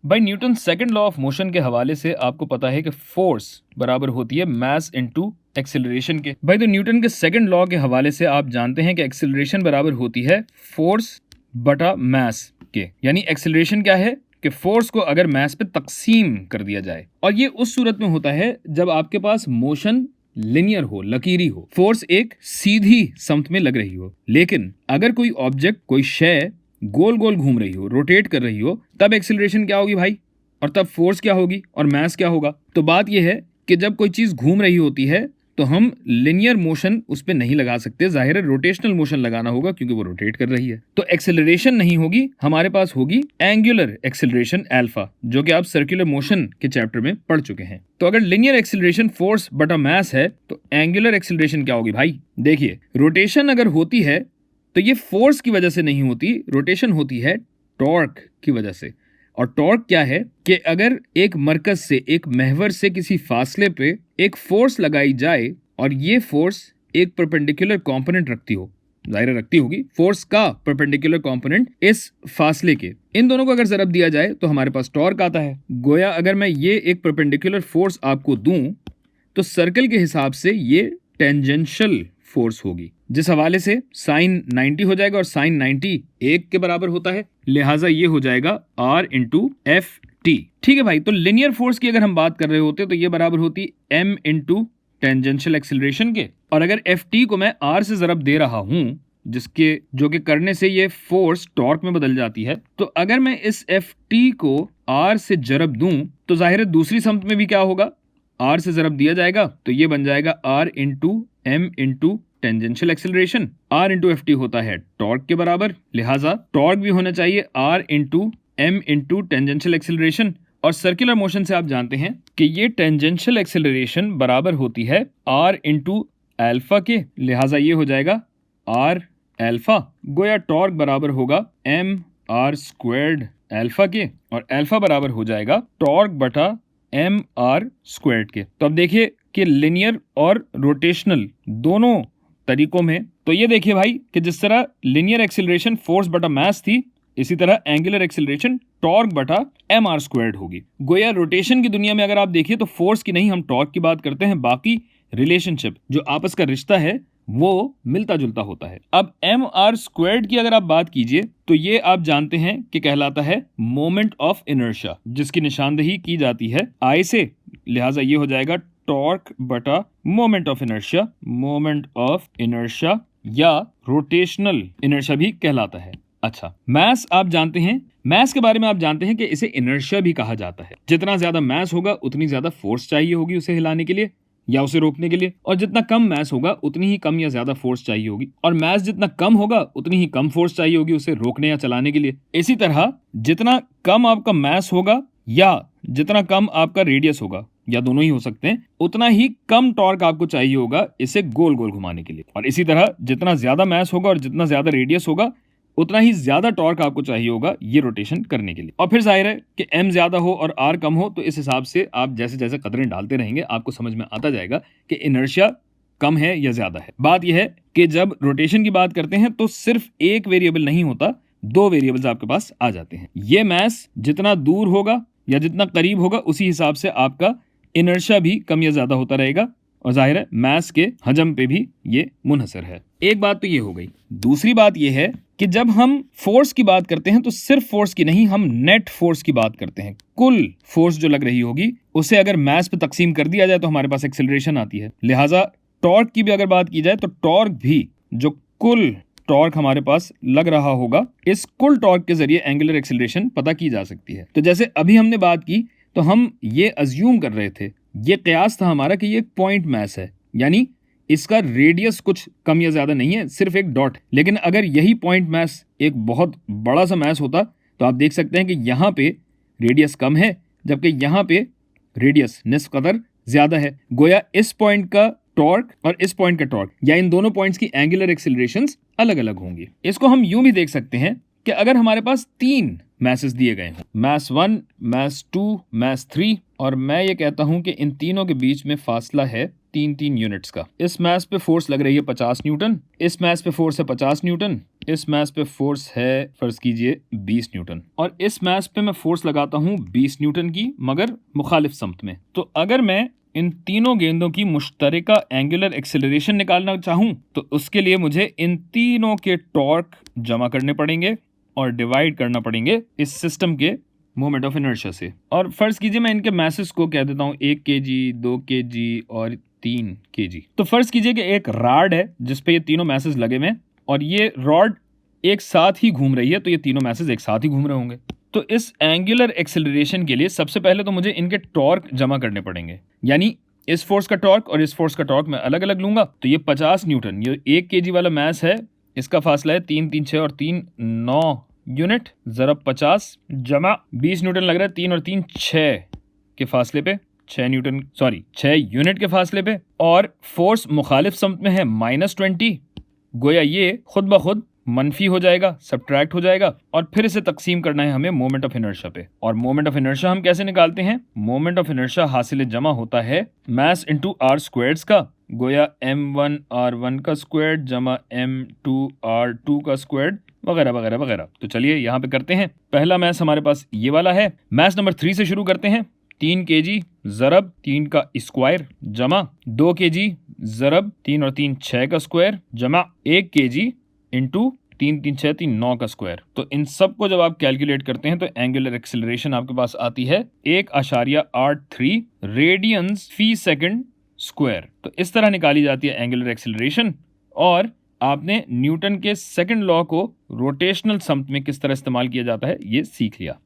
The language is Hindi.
भाई Newton second law of motion के हवाले से आपको पता है कि फोर्स बराबर होती है मास इनटू एक्सेलरेशन के। भाई तो न्यूटन के सेकंड लॉ के हवाले से आप जानते हैं कि एक्सेलरेशन बराबर होती है फोर्स बटा मास के। यानी एक्सेलरेशन क्या है कि फोर्स को अगर मास पे तकसीम कर दिया जाए, और ये उस सूरत में होता है जब आपके पास मोशन लिनियर हो, लकीरी हो, फोर्स एक सीधी समत में लग रही हो। लेकिन अगर कोई ऑब्जेक्ट, कोई शय गोल गोल घूम रही हो, रोटेट कर रही हो, तब एक्सेलरेशन क्या होगी भाई, और तब फोर्स क्या होगी और मास क्या होगा। तो बात यह है कि जब कोई चीज घूम रही होती है तो हम लिनियर मोशन उस पर नहीं लगा सकते, जाहिर है रोटेशनल मोशन लगाना होगा क्योंकि वो रोटेट कर रही है। तो एक्सेलरेशन नहीं होगी, हमारे पास होगी एंगुलर एक्सेलरेशन अल्फा, जो कि आप सर्कुलर मोशन के चैप्टर में पढ़ चुके हैं। तो अगर लिनियर एक्सेलरेशन फोर्स बटा मास है तो एंगुलर एक्सेलरेशन क्या होगी भाई। देखिए, रोटेशन अगर होती है तो ये फोर्स की वजह से नहीं होती, रोटेशन होती है टॉर्क की वजह से। और टॉर्क क्या है कि अगर एक मरकज से, एक महवर से किसी फासले पे एक फोर्स लगाई जाए और ये फोर्स एक परपेंडिकुलर कंपोनेंट रखती हो, जाहिर रखती होगी, फोर्स का परपेंडिकुलर कंपोनेंट इस फासले के, इन दोनों को अगर ज़रब दिया जाए तो हमारे पास टॉर्क आता है। गोया अगर मैं ये एक परपेंडिकुलर फोर्स आपको दूं तो सर्कल के हिसाब से ये टेंजेंशियल फोर्स होगी, जिस हवाले से साइन 90 हो जाएगा और साइन 90 1 के बराबर होता है, लिहाजा ये हो जाएगा R इंटू एफ टी। ठीक है भाई, तो लिनियर फोर्स की अगर हम बात कर रहे होते तो ये बराबर होती M इंटू टेंजेंशियल एक्सेलरेशन के। और अगर एफ टी को मैं R से ज़रब दे रहा हूं, जिसके जो कि करने से ये फोर्स टॉर्क में बदल जाती है, तो अगर मैं इस एफ टी को R से ज़रब दूं तो जाहिर है दूसरी समत में भी क्या होगा, R से ज़रब दिया जाएगा, तो ये बन जाएगा R into M into tangential acceleration. R into F T होता है टॉर्क के बराबर, लिहाजा टॉर्क भी होना चाहिए R into M into tangential acceleration. और सर्कुलर मोशन से आप जानते हैं कि ये टेंजेंशियल एक्सेलरेशन बराबर होती है R इंटू अल्फा के, लिहाजा ये हो जाएगा R अल्फा। गोया टॉर्क बराबर होगा M R स्क्वायर्ड अल्फा के, और अल्फा बराबर हो जाएगा टॉर्क बटा M R स्क्वायर्ड के। तो अब देखिए कि लिनियर और रोटेशनल दोनों तरीकों में, तो ये देखिए भाई कि जिस तरह लिनियर एक्सेलरेशन फोर्स बटा मास थी, इसी तरह एंगुलर एक्सेलरेशन टॉर्क बटा एम आर स्क्वायर्ड होगी। गोया रोटेशन की दुनिया में अगर आप देखिए तो फोर्स की नहीं, हम टॉर्क की बात करते हैं। बाकी रिलेशनशिप, जो आपस का रिश्ता है, वो मिलता जुलता होता है। अब एम आर स्क्वायर्ड की अगर आप बात कीजिए तो ये आप जानते हैं कि कहलाता है मोमेंट ऑफ इनर्शिया, जिसकी निशानदेही की जाती है आई से, लिहाजा ये हो जाएगा टॉर्क बटा moment of inertia, moment of inertia, या रोटेशनल इनर्शिया भी कहलाता है। अच्छा, मास आप जानते हैं, मास के बारे में आप जानते हैं कि इसे इनर्शिया भी कहा जाता है। जितना ज्यादा मास होगा उतनी ज्यादा फोर्स चाहिए होगी उसे हिलाने के लिए या उसे रोकने के लिए, और जितना कम मास होगा उतनी ही कम या ज्यादा फोर्स चाहिए होगी, और मास जितना कम होगा उतनी ही कम फोर्स चाहिए होगी उसे रोकने या चलाने के लिए। इसी तरह जितना कम आपका मास होगा या जितना कम आपका रेडियस होगा, या दोनों ही हो सकते हैं, उतना ही कम टॉर्क आपको चाहिए होगा इसे गोल गोल घुमाने के लिए। और इसी तरह जितना ज्यादा मास होगा और जितना ज्यादा रेडियस होगा उतना ही ज्यादा टॉर्क आपको चाहिए होगा ये रोटेशन करने के लिए। और फिर जाहिर है कि m ज्यादा हो और r कम हो, तो इस हिसाब से आप जैसे जैसे कदरें डालते रहेंगे आपको समझ में आता जाएगा कि इनर्शिया कम है या ज्यादा है। बात यह है कि जब रोटेशन की बात करते हैं तो सिर्फ एक वेरिएबल नहीं होता, दो वेरिएबल्स आपके पास आ जाते हैं। ये मास जितना दूर होगा या जितना करीब होगा उसी हिसाब से आपका इनर्शिया भी कम या ज्यादा होता रहेगा, और जाहिर है मास के हजम पे भी ये मुनहसर है। एक बात तो ये हो गई। दूसरी बात ये है कि जब हम फोर्स की बात करते हैं तो सिर्फ फोर्स की नहीं, हम नेट फोर्स की बात करते हैं। कुल फोर्स जो लग रही होगी उसे अगर मास पे तकसीम कर दिया जाए तो हमारे पास एक्सेलरेशन आती है। लिहाजा टॉर्क की भी अगर बात की जाए तो टॉर्क भी, जो कुल टॉर्क हमारे पास लग रहा होगा, इस कुल टॉर्क के जरिए एंगुलर एक्सेलरेशन पता की जा सकती है। तो जैसे अभी हमने बात की तो हम ये अज्यूम कर रहे थे, ये कयास था हमारा कि ये एक पॉइंट मास है, यानी इसका रेडियस कुछ कम या ज्यादा नहीं है, सिर्फ एक डॉट। लेकिन अगर यही पॉइंट मास एक बहुत बड़ा सा मास होता तो आप देख सकते हैं कि यहाँ पे रेडियस कम है जबकि यहाँ पे रेडियस निस्फ कदर ज्यादा है। गोया इस पॉइंट का टॉर्क और इस पॉइंट का टॉर्क, या इन दोनों पॉइंट्स की एंगुलर एक्सेलरेशंस अलग अलग होंगी। इसको हम यूं भी देख सकते हैं कि अगर हमारे पास 3 मैसेस दिए गए हों, मास 1, मास 2, मास 3, और मैं ये कहता हूं कि इन तीनों के बीच में फासला है 3-3 यूनिट्स का। इस मास पे फोर्स लग रही है 50 न्यूटन, इस मास पे फोर्स है 50 न्यूटन, इस मास पे फोर्स है फर्ज कीजिए 20 न्यूटन, और इस मास पे मैं फोर्स लगाता हूं 20 न्यूटन की, मगर मुखालिफ समत में। तो अगर मैं इन तीनों गेंदों की मुश्तरका एंगुलर एक्सेलरेशन निकालना चाहूं तो उसके लिए मुझे इन तीनों के टॉर्क जमा करने पड़ेंगे और डिवाइड करना पड़ेंगे इस सिस्टम के मोमेंट ऑफ इनर्शिया से। और फर्ज कीजिए मैं इनके मैसेज को कह देता हूं 1 kg, 2 kg और 3 kg। तो फर्ज कीजिए कि एक रॉड है जिसपे ये तीनों मैसेज लगे हुए हैं, और ये रॉड एक साथ ही घूम रही है, तो ये तीनों मैसेज एक साथ ही घूम रहे होंगे। तो इस एंगुलर एक्सेलरेशन के लिए सबसे पहले तो मुझे इनके टॉर्क जमा करने पड़ेंगे, यानी इस फोर्स का टॉर्क और इस फोर्स का टॉर्क मैं अलग अलग लूंगा। तो ये 50 न्यूटन, ये 1 kg वाला मैस है, इसका फासला है 3 3 6 और 3 9 यूनिट, जरा 50 जमा 20 न्यूटन लग रहा है 3 और 3 6 के फासले पे, 6 न्यूटन, सॉरी 6 यूनिट के फासले पे। और फोर्स मुखालिफ समत में है -20, गोया ये खुद ब खुद मनफी हो जाएगा, सब्ट्रैक्ट हो जाएगा, और फिर इसे तकसीम करना है हमें मोमेंट ऑफ इनर्शिया पे। और मोमेंट ऑफ इनर्शिया हम कैसे निकालते हैं? मोमेंट ऑफ इनर्शिया हासिल जमा होता है मास इंटू आर स्क्वायर्स का, गोया m1 r1 का स्क्वायर जमा m2 r2 का स्क्वायर, वगैरह वगैरह वगैरह। तो चलिए यहाँ पे करते हैं। पहला मैस हमारे पास ये वाला है। मैस नंबर 3 से शुरू करते हैं। 3 kg ज़रब 3 का स्क्वायर जमा 2 kg ज़रब 3 और 3 6 का स्क्वायर जमा 1 kg इंटू 3 3 6 3 9 का स्क्वायर। तो इन सब को जब आप कैलकुलेट करते हैं तो एंगुलर एक्सेलरेशन आपके पास आती है 1.83 रेडियंस फी सेकंड स्क्वायर। तो इस तरह निकाली जाती है एंगुलर एक्सेलरेशन। और आपने न्यूटन के सेकंड लॉ को रोटेशनल समत में किस तरह इस्तेमाल किया जाता है ये सीख लिया।